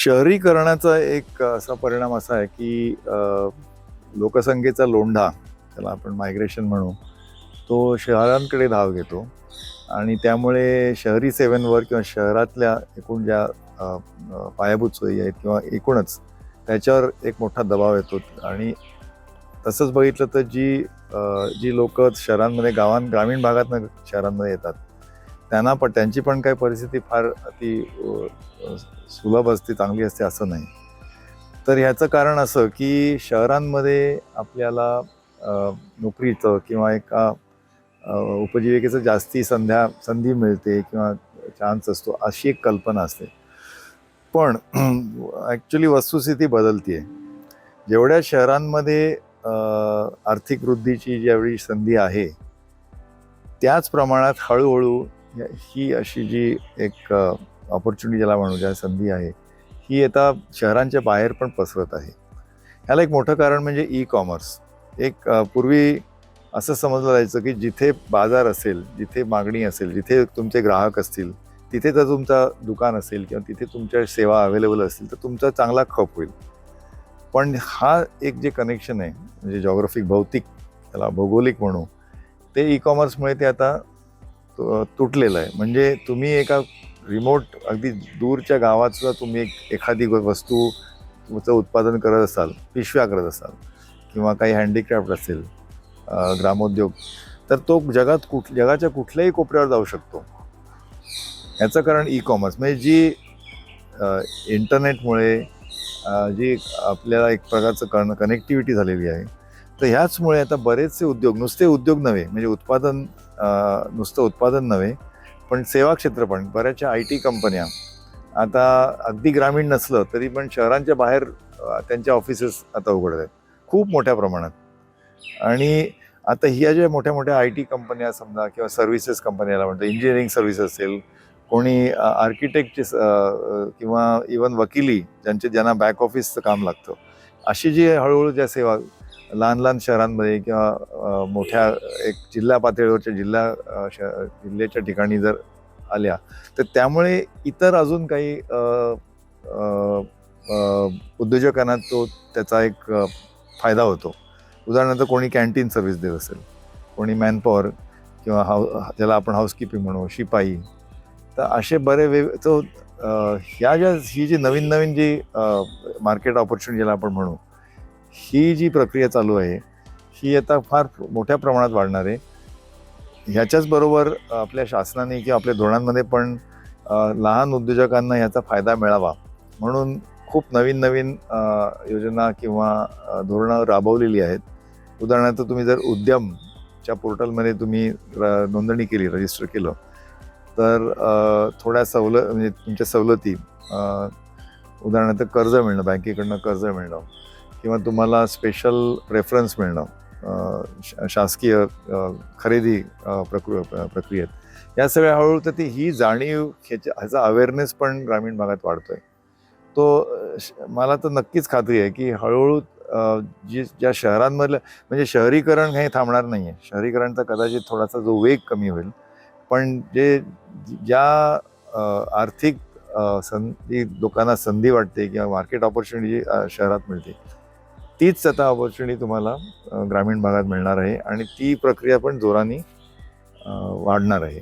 शहरीकरणाचा एक असा परिणाम असा आहे की लोकसंख्येचा लोंढा, त्याला आपण मायग्रेशन म्हणू, तो शहरांकडे धाव घेतो आणि त्यामुळे शहरी सेवांवर किंवा शहरातल्या एकूण ज्या अ, अ, पायाभूत सोयी आहेत किंवा एकूणच त्याच्यावर एक मोठा दबाव येतो. आणि तसंच बघितलं तर जी लोकं शहरांमध्ये ग्रामीण भागातनं शहरांमध्ये येतात, त्यांची पण काही परिस्थिती फार अति सुलभ असते, चांगली असते असं नाही. तर ह्याचं कारण असं की शहरांमध्ये आपल्याला नोकरीचं किंवा एका उपजीविकेचं जास्ती संधी मिळते किंवा चान्स असतो, अशी एक कल्पना असते. पण ॲक्च्युली वस्तुस्थिती बदलते आहे. जेवढ्या शहरांमध्ये आर्थिक वृद्धीची जेवढी संधी आहे, त्याच प्रमाणात हळूहळू ही अशी जी एक ऑपॉर्च्युनिटी ज्याला म्हणू, ज्या संधी आहे, ही आता शहरांच्या बाहेर पण पसरत आहे. ह्याला एक मोठं कारण म्हणजे ई कॉमर्स. पूर्वी असं समजलं जायचं की जिथे बाजार असेल, जिथे मागणी असेल, जिथे तुमचे ग्राहक असतील, तिथे जर तुमचं दुकान असेल किंवा तिथे तुमच्या सेवा अवेलेबल असतील तर तुमचा चांगला खप होईल. पण हा एक जे कनेक्शन आहे, म्हणजे जॉग्राफिक, भौतिक, त्याला भौगोलिक म्हणू, ते ई कॉमर्समुळे ते आता तुटलेलं आहे. म्हणजे तुम्ही एका रिमोट, अगदी दूरच्या गावात सुद्धा तुम्ही एखादी वस्तू तुमचं उत्पादन करत असाल, पिशव्या करत असाल किंवा काही हँडीक्राफ्ट असेल, ग्रामोद्योग, तर तो जगाच्या कुठल्याही कोपऱ्यावर जाऊ शकतो. याचं कारण ई कॉमर्स, म्हणजे इंटरनेटमुळे जी आपल्याला एक प्रकारचं कनेक्टिव्हिटी झालेली आहे. तर ह्याचमुळे आता बरेचसे उद्योग, नुसते उद्योग नव्हे, म्हणजे नुसतं उत्पादन नव्हे, पण सेवा क्षेत्र पण, बऱ्याचशा IT कंपन्या आता अगदी ग्रामीण नसलं तरी पण शहरांच्या बाहेर त्यांच्या ऑफिसेस आता उघडत आहेत खूप मोठ्या प्रमाणात. आणि आता ह्या ज्या मोठ्या मोठ्या IT कंपन्या समजा, किंवा सर्व्हिसेस कंपन्याला म्हणतो, इंजिनिअरिंग सर्व्हिस असेल, कोणी आर्किटेक्टचे किंवा इवन वकिली, ज्यांना बॅक ऑफिसचं काम लागतं, अशी जी हळूहळू ज्या सेवा लहान लहान शहरांमध्ये किंवा मोठ्या एक जिल्हा पातळीवरच्या जिल्ह्याच्या ठिकाणी जर आल्या, तर त्यामुळे इतर अजून काही उद्योजकांना त्याचा एक फायदा होतो. उदाहरणार्थ कोणी कॅन्टीन सर्व्हिस देत असेल, कोणी मॅनपॉवर किंवा ज्याला आपण हाऊसकीपिंग म्हणू, शिपाई, तर असे ही जी नवीन नवीन जी मार्केट ऑपॉर्च्युनिटी ज्याला आपण म्हणू, ही जी प्रक्रिया चालू आहे, ही आता फार मोठ्या प्रमाणात वाढणार आहे. ह्याच्याच बरोबर आपल्या शासनाने किंवा आपल्या धोरणांमध्ये पण लहान उद्योजकांना ह्याचा फायदा मिळावा म्हणून खूप नवीन नवीन योजना किंवा धोरणं राबवलेली आहेत. उदाहरणार्थ तुम्ही जर उद्यमच्या पोर्टलमध्ये तुम्ही नोंदणी केली, रजिस्टर केलं, तर थोड्या म्हणजे तुमच्या सवलती, उदाहरणार्थ कर्ज मिळणं, बँकेकडनं कर्ज मिळणं, किंवा तुम्हाला स्पेशल प्रेफरन्स मिळणं शासकीय खरेदी प्रक्रियेत, या सगळ्या हळूहळू तर ही जाणीव, ह्याचा अवेअरनेस पण ग्रामीण भागात वाढतोय. मला तर नक्कीच खात्री आहे की हळूहळू ज्या शहरांमधलं, म्हणजे शहरीकरण हे थांबणार नाही आहे. शहरीकरणचा कदाचित थोडासा जो वेग कमी होईल, पण ज्या आर्थिक लोकांना संधी वाटते किंवा मार्केट ऑपॉर्च्युनिटी शहरात मिळते, तीच आता ऑपॉर्च्युनिटी तुम्हाला ग्रामीण भागात मिळणार आहे आणि ती प्रक्रिया पण जोराने वाढणार आहे.